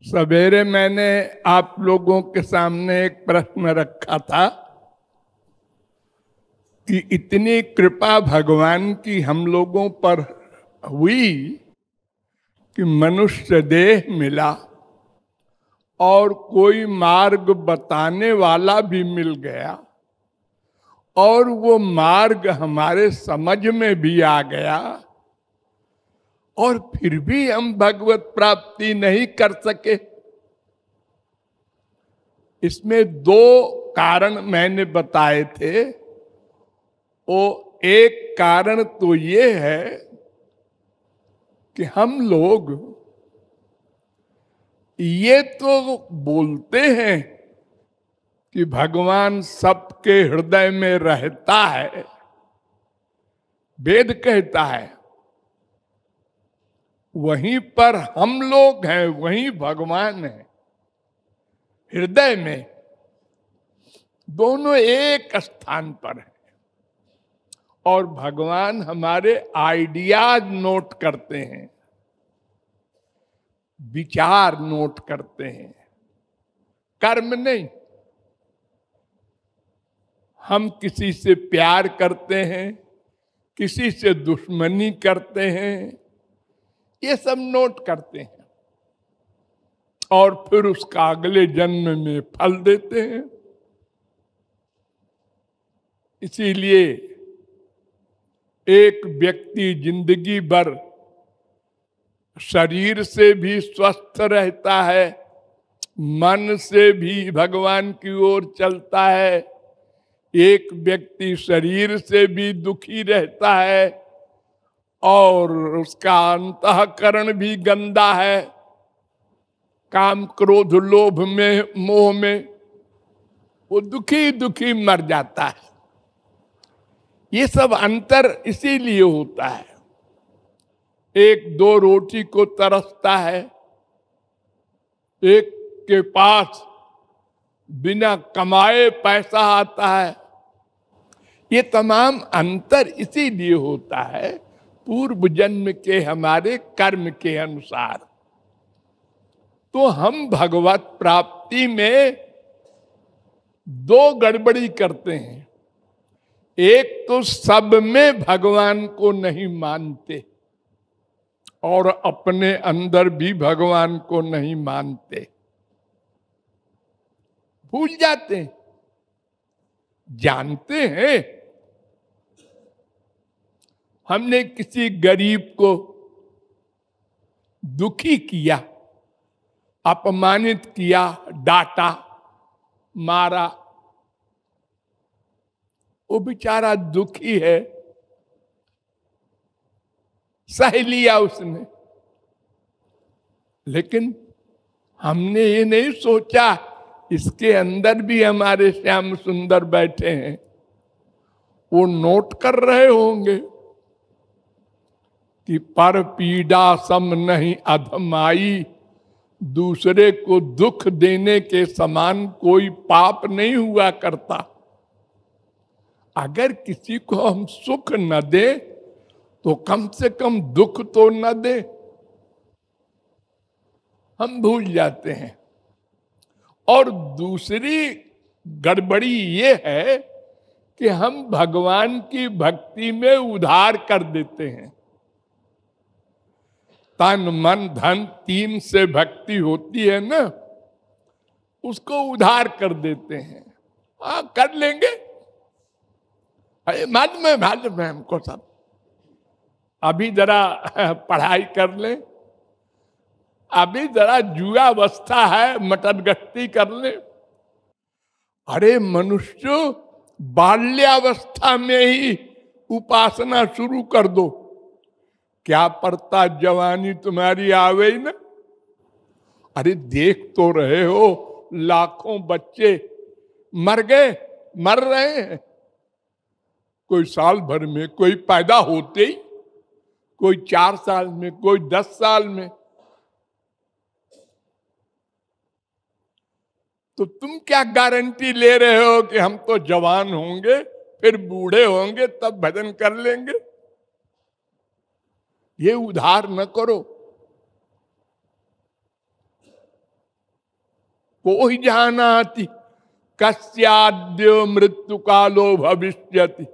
सवेरे मैंने आप लोगों के सामने एक प्रश्न रखा था कि इतनी कृपा भगवान की हम लोगों पर हुई कि मनुष्य देह मिला और कोई मार्ग बताने वाला भी मिल गया और वो मार्ग हमारे समझ में भी आ गया और फिर भी हम भगवत प्राप्ति नहीं कर सके। इसमें दो कारण मैंने बताए थे। वो एक कारण तो ये है कि हम लोग ये तो बोलते हैं कि भगवान सबके हृदय में रहता है, वेद कहता है, वहीं पर हम लोग हैं, वहीं भगवान है हृदय में, दोनों एक स्थान पर है। और भगवान हमारे आइडियाज नोट करते हैं, विचार नोट करते हैं, कर्म नहीं। हम किसी से प्यार करते हैं, किसी से दुश्मनी करते हैं, ये सब नोट करते हैं और फिर उसका अगले जन्म में फल देते हैं। इसीलिए एक व्यक्ति जिंदगी भर शरीर से भी स्वस्थ रहता है, मन से भी भगवान की ओर चलता है। एक व्यक्ति शरीर से भी दुखी रहता है और उसका अंतःकरण भी गंदा है, काम क्रोध लोभ में मोह में, वो दुखी दुखी मर जाता है। ये सब अंतर इसीलिए होता है। एक दो रोटी को तरसता है, एक के पास बिना कमाए पैसा आता है। ये तमाम अंतर इसीलिए होता है पूर्व जन्म के हमारे कर्म के अनुसार। तो हम भगवत प्राप्ति में दो गड़बड़ी करते हैं। एक तो सब में भगवान को नहीं मानते और अपने अंदर भी भगवान को नहीं मानते, भूल जाते हैं। जानते हैं हमने किसी गरीब को दुखी किया, अपमानित किया, डांटा, मारा, वो बेचारा दुखी है, सह लिया उसने। लेकिन हमने ये नहीं सोचा इसके अंदर भी हमारे श्याम सुंदर बैठे हैं, वो नोट कर रहे होंगे कि पर पीड़ा सम नहीं अधमाई, दूसरे को दुख देने के समान कोई पाप नहीं हुआ करता। अगर किसी को हम सुख न दे तो कम से कम दुख तो न दे। हम भूल जाते हैं। और दूसरी गड़बड़ी ये है कि हम भगवान की भक्ति में उधार कर देते हैं। तन मन धन तीन से भक्ति होती है ना, उसको उधार कर देते हैं। हाँ, कर लेंगे, अरे मालूम है हमको सब, अभी जरा पढ़ाई कर ले, अभी जरा जुआ अवस्था है, मटर गश्ती कर ले। अरे मनुष्य, बाल्यावस्था में ही उपासना शुरू कर दो, क्या पड़ता जवानी तुम्हारी आवे ही ना। अरे देख तो रहे हो लाखों बच्चे मर गए, मर रहे हैं, कोई साल भर में, कोई पैदा होते ही, कोई 4 साल में, कोई 10 साल में। तो तुम क्या गारंटी ले रहे हो कि हम तो जवान होंगे, फिर बूढ़े होंगे, तब भजन कर लेंगे। ये उधार न करो। कोई जानाति कस्याद्य मृत्यु कालो भविष्यति।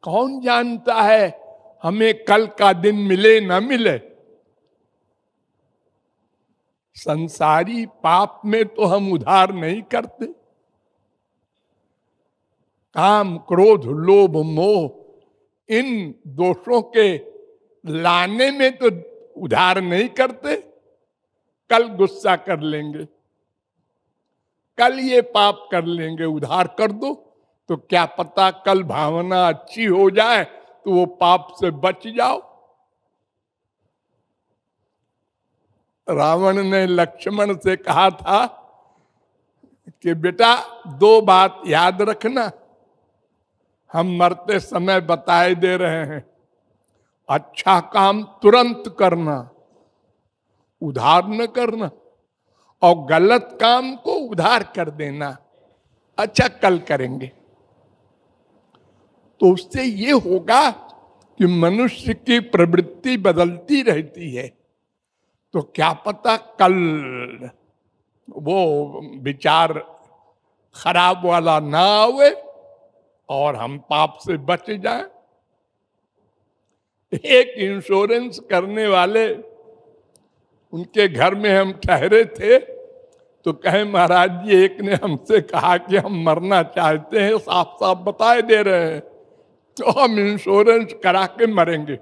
कौन जानता है हमें कल का दिन मिले न मिले। संसारी पाप में तो हम उधार नहीं करते। काम, क्रोध, लोभ, मोह इन दोषों के लाने में तो उधार नहीं करते। कल गुस्सा कर लेंगे, कल ये पाप कर लेंगे, उधार कर दो तो क्या पता कल भावना अच्छी हो जाए तो वो पाप से बच जाओ। रावण ने लक्ष्मण से कहा था कि बेटा 2 बात याद रखना, हम मरते समय बताए दे रहे हैं। अच्छा काम तुरंत करना, उधार न करना, और गलत काम को उधार कर देना। अच्छा कल करेंगे। तो उससे ये होगा कि मनुष्य की प्रवृत्ति बदलती रहती है। तो क्या पता कल वो विचार खराब वाला ना आवे और हम पाप से बच जाएं। एक इंश्योरेंस करने वाले, उनके घर में हम ठहरे थे तो कहे महाराज जी एक ने हमसे कहा कि हम मरना चाहते हैं, साफ साफ बताए दे रहे हैं, तो हम इंश्योरेंस करा के मरेंगे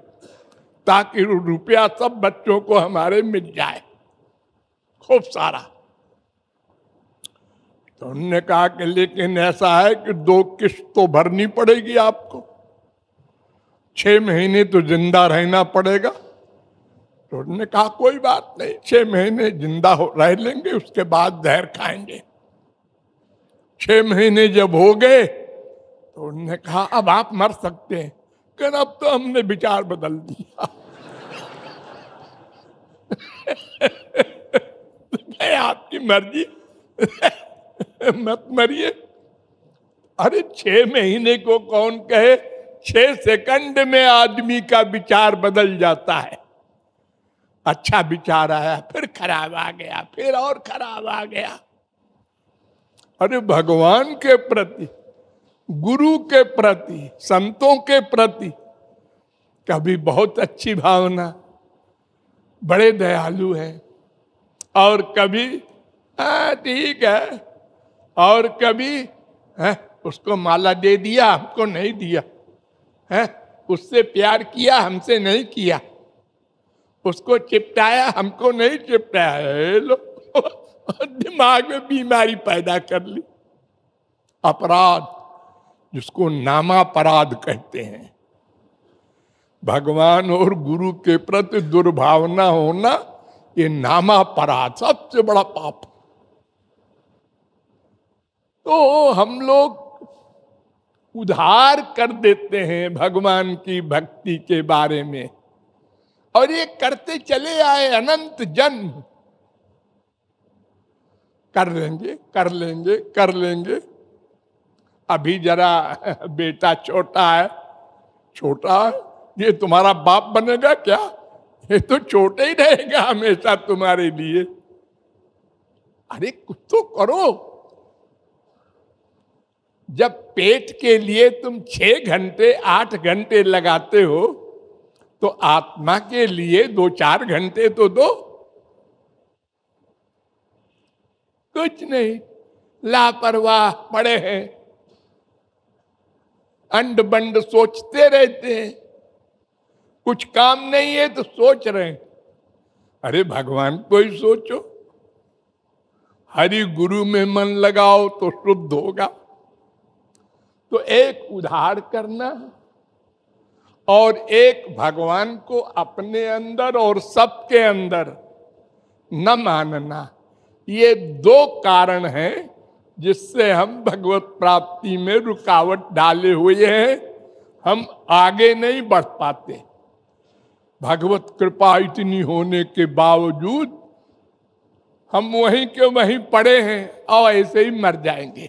ताकि रुपया सब बच्चों को हमारे मिल जाए खूब सारा। तो उन्होंने कहा कि लेकिन ऐसा है कि 2 किस्त तो भरनी पड़ेगी आपको, 6 महीने तो जिंदा रहना पड़ेगा। तो उन्होंने कहा कोई बात नहीं, 6 महीने जिंदा रह लेंगे, उसके बाद जहर खाएंगे। 6 महीने जब हो गए तो उन्होंने कहा अब आप मर सकते हैं। कहना अब तो हमने विचार बदल दिया। आपकी मर्जी, मत मरिए। अरे 6 महीने को कौन कहे, 6 सेकंड में आदमी का विचार बदल जाता है। अच्छा विचार आया, फिर खराब आ गया, फिर और खराब आ गया। अरे भगवान के प्रति, गुरु के प्रति, संतों के प्रति कभी बहुत अच्छी भावना, बड़े दयालु है, और कभी ठीक है, और कभी उसको माला दे दिया हमको नहीं दिया, है उससे प्यार किया हमसे नहीं किया, उसको चिपटाया हमको नहीं चिपटाया। लो दिमाग में बीमारी पैदा कर ली। अपराध जिसको नामापराध कहते हैं, भगवान और गुरु के प्रति दुर्भावना होना, ये नामापराध सबसे बड़ा पाप। तो हम लोग उधार कर देते हैं भगवान की भक्ति के बारे में, और ये करते चले आए अनंत जन्म। कर लेंगे कर लेंगे कर लेंगे। अभी जरा बेटा छोटा है, ये तुम्हारा बाप बनेगा क्या? ये तो छोटे ही रहेगा हमेशा तुम्हारे लिए। अरे कुछ तो करो। जब पेट के लिए तुम 6 घंटे 8 घंटे लगाते हो, तो आत्मा के लिए 2-4 घंटे तो दो। कुछ नहीं, लापरवाह पड़े हैं, अंड बंड सोचते रहते हैं। कुछ काम नहीं है तो सोच रहे हैं। अरे भगवान को ही सोचो, हरि गुरु में मन लगाओ तो शुद्ध होगा। तो एक उधार करना और एक भगवान को अपने अंदर और सबके अंदर न मानना, ये 2 कारण हैं जिससे हम भगवत प्राप्ति में रुकावट डाले हुए हैं। हम आगे नहीं बढ़ पाते। भगवत कृपा इतनी होने के बावजूद हम वहीं के वहीं पड़े हैं और ऐसे ही मर जाएंगे।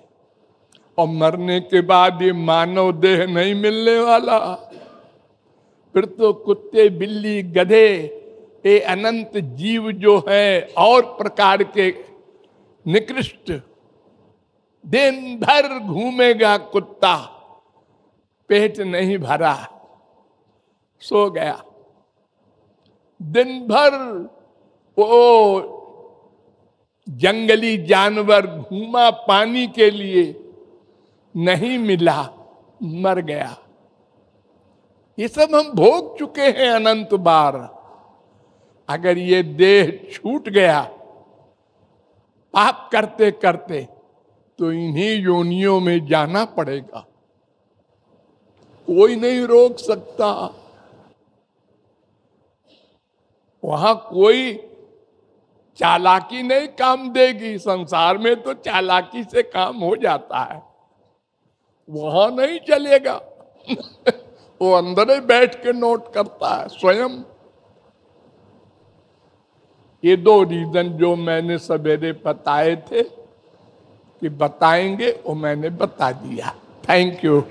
और मरने के बाद ये मानव देह नहीं मिलने वाला। फिर तो कुत्ते, बिल्ली, गधे, ये अनंत जीव जो है और प्रकार के निकृष्ट, दिन भर घूमेगा कुत्ता, पेट नहीं भरा, सो गया। दिन भर वो जंगली जानवर घूमा पानी के लिए, नहीं मिला, मर गया। ये सब हम भोग चुके हैं अनंत बार। अगर ये देह छूट गया पाप करते करते तो इन्हीं योनियों में जाना पड़ेगा, कोई नहीं रोक सकता। वहां कोई चालाकी नहीं काम देगी। संसार में तो चालाकी से काम हो जाता है, वहां नहीं चलेगा। वो अंदर ही बैठ के नोट करता है स्वयं। ये दो रीजन जो मैंने सवेरे बताए थे कि बताएंगे, वो मैंने बता दिया। Thank you.